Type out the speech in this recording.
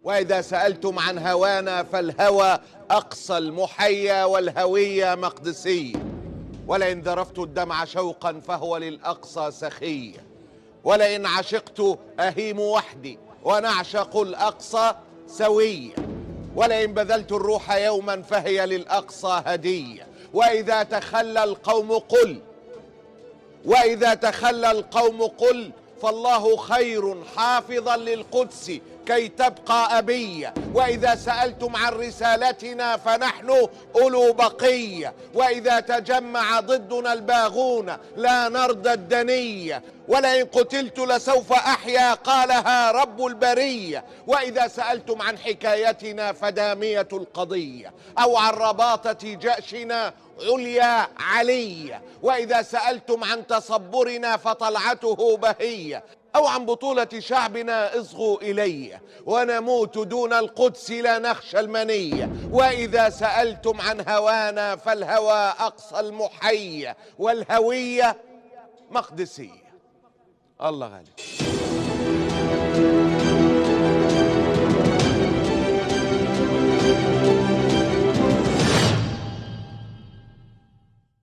وإذا سألتم عن هوانا فالهوى أقصى المحيا والهوية مقدسية. ولئن ذرفت الدمع شوقا فهو للأقصى سخية. ولئن عشقت أهيم وحدي ونعشق الأقصى سوية. ولئن بذلت الروح يوما فهي للأقصى هدية. وإذا تخلى القوم قل فالله خير حافظا للقدس كي تبقى أبية. وإذا سألتم عن رسالتنا فنحن أولو بقية. وإذا تجمع ضدنا الباغون لا نرضى الدنية. ولئن قتلت لسوف أحيا قالها رب البرية. وإذا سألتم عن حكايتنا فدامية القضية، أو عن رباطة جأشنا عليا علية. وإذا سألتم عن تصبرنا فطلعته بهية، أو عن بطولة شعبنا اصغوا إلي. ونموت دون القدس لا نخشى المنية. وإذا سألتم عن هوانا فالهوى أقصى المحية والهوية مقدسية. الله غالب.